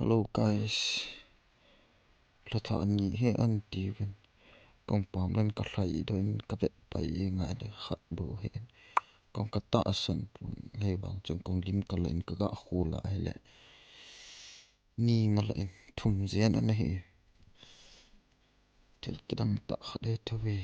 Hello guys, la tha ni he an ti ven kong pam len ka thlai doin ka vet pai ngai le khat bu he kong ka ta san pun he bang chung kong lim ka len ka ga khula hele ni ngal en thum zian an he tel kidang ta khade thove